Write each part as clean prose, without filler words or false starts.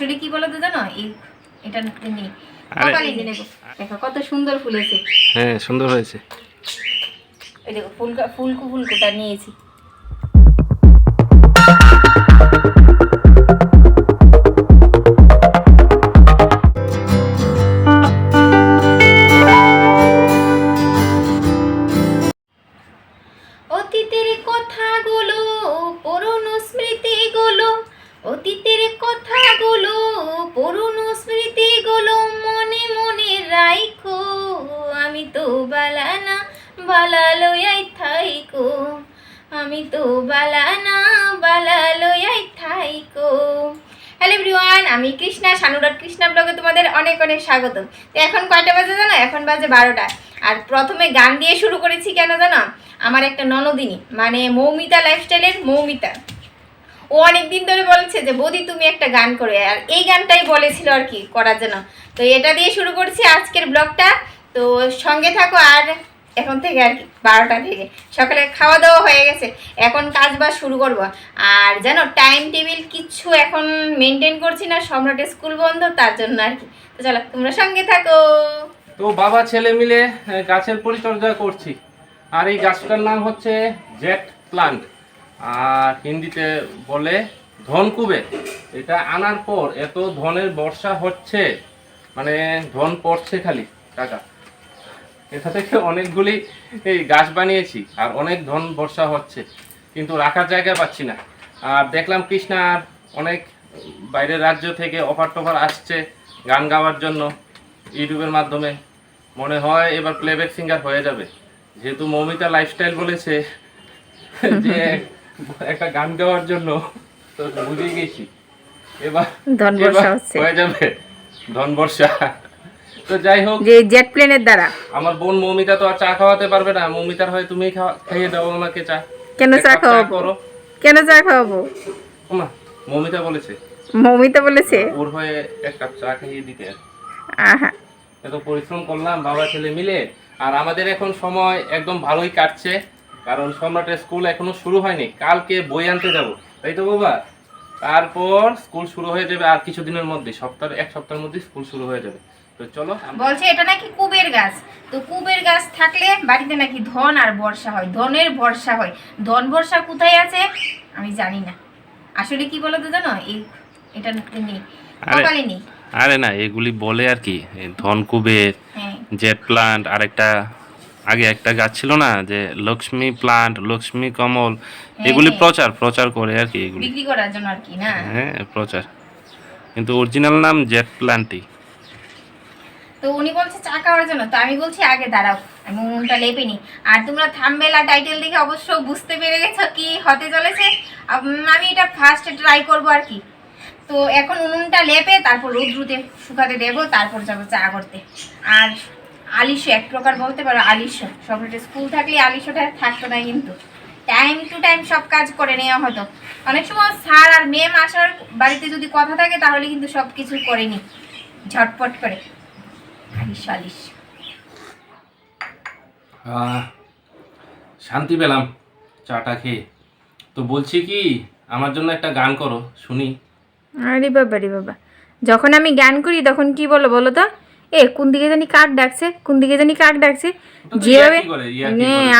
আসলে কি বলতো জানো, এটা নেই কপালে যে দেখো, দেখো কত সুন্দর ফুলেছে। হ্যাঁ সুন্দর হয়েছে। এই দেখো ফুলকোটা নিয়েছি। অতীতের কথাগুলো, পুরনো স্মৃতিগুলো, অতীতের কথাগুলো, পুরনো স্মৃতিগুলো মনে মনে রাইখো। আমি তো বালানা বালা লইয়াই থাইকো, আমি তো বালানা বালা লইয়াই থাইকো। হ্যালো এভরিওয়ান, আমি কৃষ্ণা, সানুরাট কৃষ্ণা ব্লগে তোমাদের অনেক অনেক স্বাগত। তো এখন কয়টা বাজে জানো? এখন বাজে 12টা। আর প্রথমে গান দিয়ে শুরু করেছি কেন জানো? আমার একটা ননদিনী, মানে মৌমিতা লাইফস্টাইলের মৌমিতা, ও অনেকদিন ধরে বলছে যে বৌদি তুমি একটা গান করে, আর এই গানটাই বলেছিল আর কি করার জন্য। তো এটা দিয়ে শুরু করছি আজকের ব্লগটা। তো সঙ্গে থাকো। আর এখন থেকে আর কি 12টা থেকে সকালে খাওয়া দাওয়া হয়ে গেছে, এখন কাজ বাজ শুরু করবো। আর জানো টাইম টেবিল কিচ্ছু এখন মেনটেন করছি না, সম্রাটের স্কুল বন্ধ, তার জন্য আর কি। তো চলো তোমরা সঙ্গে থাকো। তো বাবা ছেলে মিলে গাছের পরিচর্যা করছি। আর এই গাছটার নাম হচ্ছে জেট প্লান্ট, আর হিন্দিতে বলে ধনকুবের। এটা আনার পর এত ধনের বর্ষা হচ্ছে, মানে ধন পড়ছে খালি টাকা। এটা থেকে অনেকগুলি এই গাছ বানিয়েছি আর অনেক ধন বর্ষা হচ্ছে, কিন্তু রাখার জায়গা পাচ্ছি না। আর দেখলাম কৃষ্ণার অনেক বাইরের রাজ্য থেকে অফার টফার আসছে গান গাওয়ার জন্য ইউটিউবের মাধ্যমে। মনে হয় এবার প্লেব্যাক সিঙ্গার হয়ে যাবে, যেহেতু মৌমিতা লাইফস্টাইল বলেছে যে একটা গান গাওয়ার জন্য। তো বুঝে গেছি এবার হয়ে যাবে ধন বর্ষা। তো যাই হোক, যে জেট প্লেনের দ্বারা আমার বোন মৌমিতা তো আর চা খাওয়াতে পারবে না। মৌমিতার হয় তুমি খাইয়ে দাও আমাকে চা। কেন চা খাওয়াবো? কেন চা খাওয়াবো? ওমা মৌমিতা বলেছে, মৌমিতা বলেছে ওর হয়ে এক কাপ চা খাইয়ে দিতে। আহা, এত পরিশ্রম করলাম বাবা ছেলে মিলে, আর আমাদের এখন সময় একদম ভালোই কাটছে, কারণ সম্রাটের স্কুল এখনো শুরু হয়নি। কালকে বই আনতে যাব, তাই তো বাবা? তারপর স্কুল শুরু হয়ে যাবে আর কিছুদিনের মধ্যে, এক সপ্তাহের মধ্যে স্কুল শুরু হয়ে যাবে। তো চলো। বলছে এটা নাকি কুবের গাছ, তো কুবের গাছ থাকলে বাড়িতে নাকি ধন আর বর্ষা হয়, ধনের বর্ষা হয়। ধন বর্ষা কোথায় আছে আমি জানি না। আসলে কি বলতো জানো, এটা নেই কপালে নেই। আরে না, এগুলি বলে আর কি, ধনকুবের, জেট প্লান্ট, আর একটা আগে একটা গাছ ছিল না যে লক্ষ্মী প্লান্ট, লক্ষ্মী কমল, এগুলি প্রচার করে আর কি, এগুলি বিক্রি করার জন্য আর কি না। হ্যাঁ প্রচার, কিন্তু অরিজিনাল নাম জেট প্লান্টই। তো উনি বলছে চা খাওয়ার জন্য, তো আমি বলছি আগে দাঁড়াও আমি উনুনটা লেপে নি। আর তোমরা থাম্বনেল আর টাইটেল দেখে অবশ্য বুঝতে পেরে গেছো কি হতে চলেছে। আমি এটা ফার্স্ট ট্রাই করব আর কি। তো এখন উনুনটা লেপে তারপর রোদ্রুতে শুকাতে দেবো, তারপর যাবো চা করতে। আর আলিশো এক প্রকার বলতে পারো, আলিশো সম্রাটের স্কুল থাকলে আলিশোটা থাকতো না, কিন্তু টাইম টু টাইম সব কাজ করে নেওয়া হতো। অনেক সময় স্যার আর মেম আসার বাড়িতে যদি কথা থাকে তাহলে কিন্তু সব কিছু করে নি ঝটপট করে। শান্তি পেলাম চাটা খেয়ে। তো বলছি কি, আমার জন্য একটা গান করো শুনি। আরে বাবা রে বাবা, যখন আমি গান করি তখন কি বলো বলো তো? কোন দিকে জানি কাক ডাকছে, কোন দিকে জানি কাক ডাকছে, যেভাবে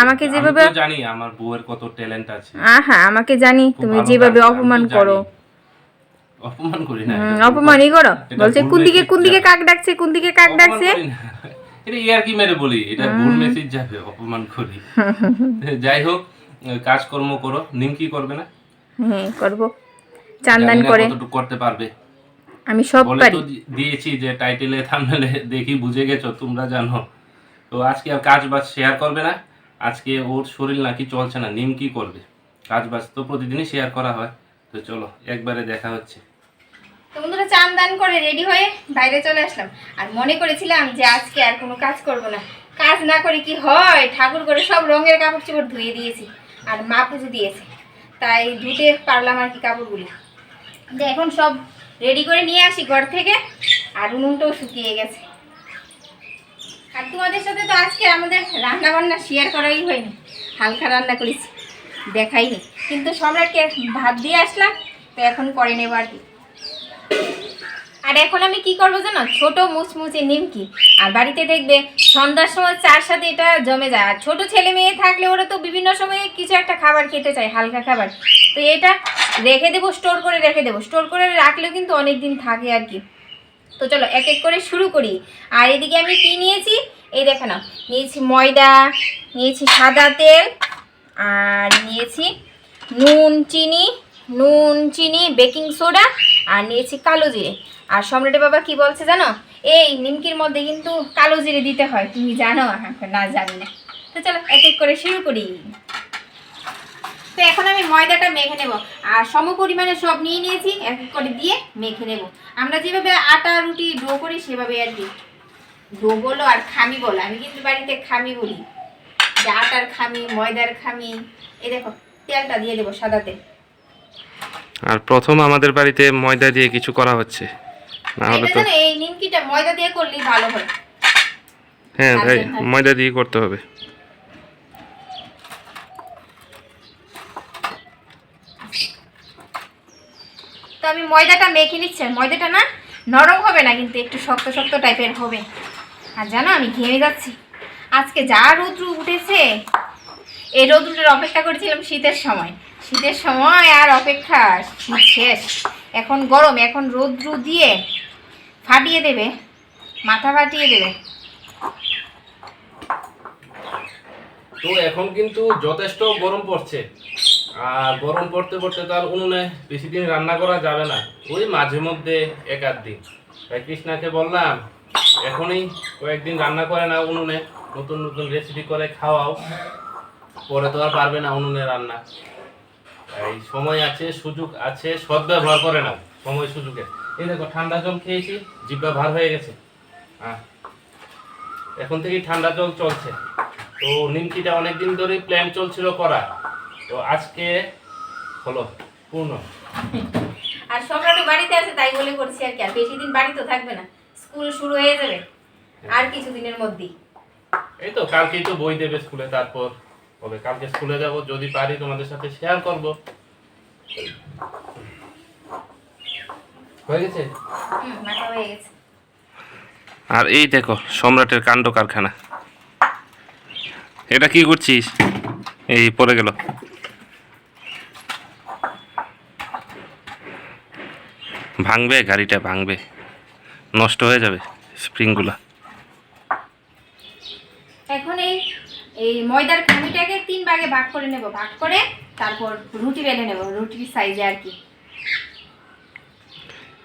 আমাকে যেভাবে জানি আমার বউয়ের কত ট্যালেন্ট আছে। আহা, আমাকে জানি তুমি যেভাবে অপমান করো। অপমান করি না, অপমানই করো। বলছে কোন দিকে কাক ডাকছে, কোন দিকে কাক ডাকছে। এটা ইয়ার কি মেরে বলি, এটা ভুল মেসেজ যাবে, অপমান করি। যাই হোক, কাজকর্ম করো। নিমকি করবে না? হ্যাঁ করব, চান্দান করে কতটুকু করতে পারবে আমি সব পারি। তো দিয়েছি যে টাইটেলে থাম্বনেলে দেখি বুঝে গেছো, তোমরা জানো। তো আজকে আর কাজ বাজ শেয়ার করবে না। আজকে ওর শরীর নাকি চলছে না, নিমকি করবে। কাজ বাজ তো প্রতিদিনই শেয়ার করা হয়। তো চলো একবারে দেখা হচ্ছে। তো বন্ধুরা চান দান করে রেডি হয়ে বাইরে চলে আসলাম। আর মনে করেছিলাম যে আজকে আর কোনো কাজ করব না। কাজ না করে কি হয়, ঠাকুর করে সব রঙের কাপড় চোপড় ধুয়ে দিয়েছি আর মা পুজো দিয়েছে, তাই ধুতে পারলাম আর কি কাপড়গুলি। যে এখন সব রেডি করে নিয়ে আসি ঘর থেকে, আর উনুনটাও শুকিয়ে গেছে। আর তোমাদের সাথে তো আজকে আমাদের রান্না বান্না শেয়ার করাই হয়নি, হালকা রান্না করেছি দেখাইনি, কিন্তু সম্রাটকে ভাত দিয়ে আসলাম, তো এখন করে নেব আর কি। আর এখন আমি কি করবো জানো, ছোট মুচমুচে নিমকি। আর বাড়িতে দেখবে সন্ধ্যার সময় চার সাথে এটা জমে যায়। আর ছোট ছেলে মেয়ে থাকলে ওরা তো বিভিন্ন সময়ে কিছু একটা খাবার খেতে চায়, হালকা খাবার। তো এটা রেখে দেবো, স্টোর করে রেখে দেবো। স্টোর করে রাখলেও কিন্তু অনেক দিন থাকে আর কি। তো চলো এক এক করে শুরু করি। আর এদিকে আমি কি নিয়েছি, এই দেখে নাও, নিয়েছি ময়দা, নিয়েছি সাদা তেল, আর নিয়েছি নুন চিনি বেকিং সোডা, আর নিয়েছি কালো জিরে। আর সম্রাটের বাবা কি বলছে জানো, এই নিমকির মধ্যে কিন্তু কালো জিরে দিতে হয়, তুমি জানো? না জানি না। তো চলো এক এক করে শুরু করি। তো এখন আমি ময়দাটা মেখে নেব। আর সম পরিমাণে সব নিয়ে নিয়েছি, এক এক করে দিয়ে মেখে নেব। আমরা যেভাবে আটা রুটি ডো করি সেভাবে আর কি। ডো বলো আর খামি বলো, আমি কিন্তু বাড়িতে খামি বলি, যে আটার খামি, ময়দার খামি। এই দেখো তেলটা দিয়ে দেবো, সাদা তেল। আর প্রথম আমাদের বাড়িতে ময়দা দিয়ে কিছু করা হচ্ছে, না হলে তো এই নিমকিটা ময়দা দিয়ে করলেই ভালো হয়। হ্যাঁ ভাই, ময়দা দিয়ে করতে হবে। তো আমি ময়দাটা মেখে নিচ্ছি। ময়দাটা না নরম হবে না, কিন্তু একটু শক্ত শক্ত টাইপের হবে। আর জানো আমি ঘেমে যাচ্ছি, আজকে যা রৌদ্র উঠেছে। এই রৌদ্রটার অপেক্ষা করেছিলাম শীতের সময়, শীতের সময় আর অপেক্ষা, শীত শেষ, এখন গরম, এখন রৌদ্র দিয়ে ফাটিয়ে দেবে, মাথা ফাটিয়ে দেবে। তো এখন কিন্তু যথেষ্ট গরম পড়ছে, আর গরম পড়তে পড়তে তার উনুনে বেশি দিন রান্না করা যাবে না, ওই মাঝে মধ্যে এক আধ দিন। তাই কৃষ্ণাকে বললাম এখনই কয়েকদিন রান্না করে না উনুনে, নতুন নতুন রেসিপি করে খাওয়াও, পরে তো আর পারবে না উনুনে রান্না। এই সময় আছে, সুযোগ আছে, সদ্ব্যবহার করে নাও সময় সুযোগে। এই দেখো ঠান্ডা জল খেয়েছি, জিহ্বা ভার হয়ে গেছে। এখন থেকেই ঠান্ডা জল চলছে। তো নিমকিটা অনেকদিন ধরে প্ল্যান চলছিল করা, তো আজকে হলো পূর্ণ। আর সম্রাট বাড়িতে আছে তাই বলে করছি আর কি। আর বেশি দিন বাড়ি তো থাকবে না, স্কুল শুরু হয়ে যাবে আর কিছুদিনের মধ্যেই। এই তো কালকেই তো বই দেবে স্কুলে, তারপর হবে। কালকে স্কুলে যাব, যদি পারি তোমাদের সাথে শেয়ার করব। হয়ে গেছে? মাথা হয়ে গেছে। আর এই দেখো সম্রাটের কাণ্ড কারখানা। এটা কি করছিস? এই পড়ে গেল। ভাঙবে, গাড়িটা ভাঙবে, নষ্ট হয়ে যাবে স্প্রিংগুলো। এখন এই ময়দার খামিটাকে 3 ভাগে ভাগ করে নেব, ভাগ করে তারপর রুটি বেলে নেব, রুটির সাইজে আর কি।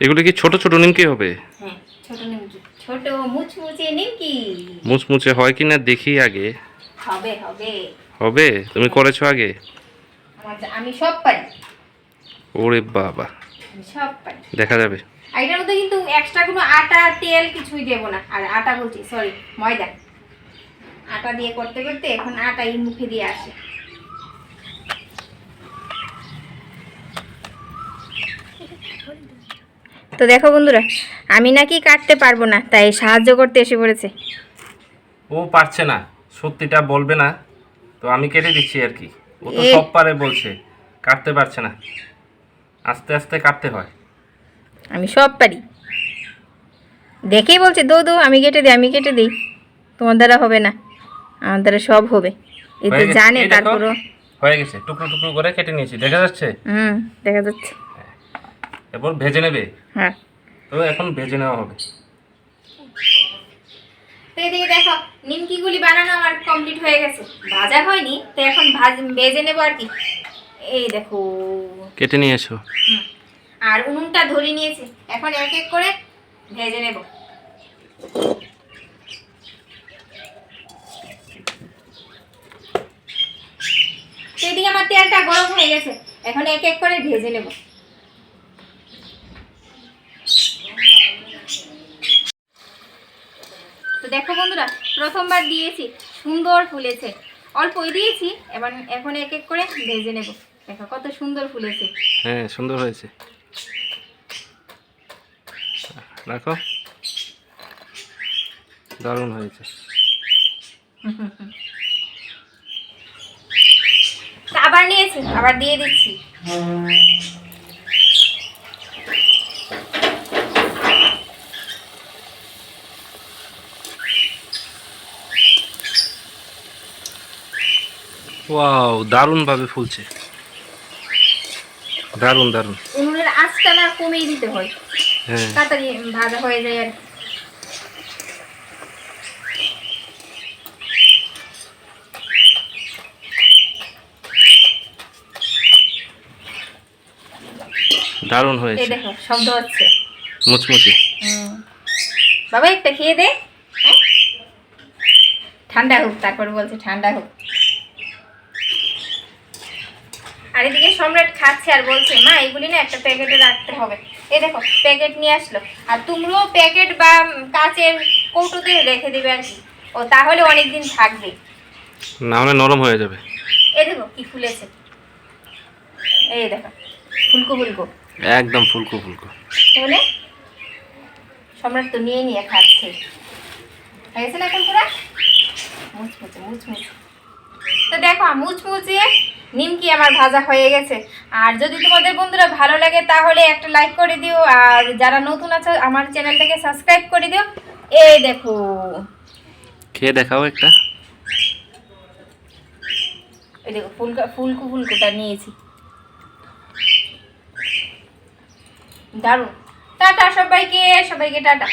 এগুলো কি ছোট ছোট নিমকি হবে? হ্যাঁ ছোট নিমকি, ছোট মুচমুচে নিমকি। মুচমুচে হয় কিনা দেখি আগে। হবে হবে হবে? তুমি করেছো আগে? আমি সব পারি। ওরে বাবা, আমি সব পারি, দেখা যাবে। আর এটার মধ্যে কিন্তু এক্সট্রা কোনো আটা তেল কিছুই দেবো না। আর আটা বলছি, সরি ময়দা। আটা দিয়ে করতে করতে এখন আটাই মুখে দিয়ে আসে। তো দেখো বন্ধুরা, আমি নাকি কাটতে পারবো না, তাই সাহায্য করতে এসে পড়েছে। ও পারছে না, সত্যিটা বলবে না, তো আমি কেটে দিচ্ছি আর কি। ও তো সব পারে বলছে, কাটতে পারছে না, আস্তে আস্তে কাটতে হয়। আমি সব পারি, দেখেই বলছে দো দো আমি কেটে দিই, আমি কেটে দিই। তোমার দ্বারা হবে না, আমার দ্বারা সব হবে। এই তো জানে, তারপরও হয়ে গেছে। টুকরো টুকরো করে কেটে নিয়েছি, দেখা যাচ্ছে? দেখা যাচ্ছে। এরপর ভেজে নেবে। হ্যাঁ, তো এখন ভেজে নেওয়া হবে। তো এদিকে দেখো নিমকিগুলি বানানো আমার কমপ্লিট হয়ে গেছে, ভাজা হয়নি, তো এখন ভেজে নেবো আর কি। এই দেখো কেটে নিয়ে এসো। আর উনুনটা ধরিয়ে নিয়েছি, এখন এক এক করে ভেজে নেব। এদিকে আমার তেলটা গরম হয়ে গেছে, এখন এক এক করে ভেজে নেব। তো দেখো বন্ধুরা, প্রথমবার দিয়েছি, সুন্দর ফুলেছে। অল্পই দিয়েছি, এখন এক এক করে ভেজে নেব। দেখো কত সুন্দর ফুলেছে। হ্যাঁ সুন্দর হয়েছে, দেখো দারুণ হয়েছে। আবার নিয়েছি, আবার দিয়ে দিচ্ছি। ওয়াও, দারুণভাবে ফুলছে, দারুণ দারুণ। উনুনের আঁচটা না কমিয়ে দিতে হয়, হ্যাঁ, তাড়াতাড়ি ভাজা হয়ে যায় আর কি। দারুণ এই হয়েছে, দেখো শব্দ হচ্ছে। মুচমুচে। বাবা একটা খেয়ে দে, হ্যাঁ? ঠান্ডা হোক, তারপর বলছে ঠান্ডা হোক। আর এদিকে সম্রাট খাচ্ছে আর বলছে মা এগুলি না একটা প্যাকেটে রাখতে হবে। এই দেখো প্যাকেট নিয়ে আসলো, আর তোমরাও প্যাকেট বা কাচের কৌটোতে রেখে দিবে আর কি, ও তাহলে অনেকদিন থাকবে। না হলে নরম হয়ে যাবে। এই দেখো কি ফুলেছে, এই দেখো ফুলকো ফুলকো, একদম ফুলকো ফুলকো। তাহলে সম্রাট তো নিয়ে নিয়ে খাচ্ছে, হয়েছে না এখন পুরা মুচমুচে মুচমুচে। তো দেখো মুচমুচে নিমকি আমার ভাজা হয়ে গেছে। আর যদি তোমাদের বন্ধুরা ভালো লাগে তাহলে একটা লাইক করে দিও, আর যারা নতুন আছে আমার চ্যানেলটাকে সাবস্ক্রাইব করে দিও। এই দেখো খেয়ে দেখাও একটা। এই দেখো ফুলকো ফুলকোটা নিয়েছি, দারুণ। টাটা সবাইকে, সবাইকে টাটা।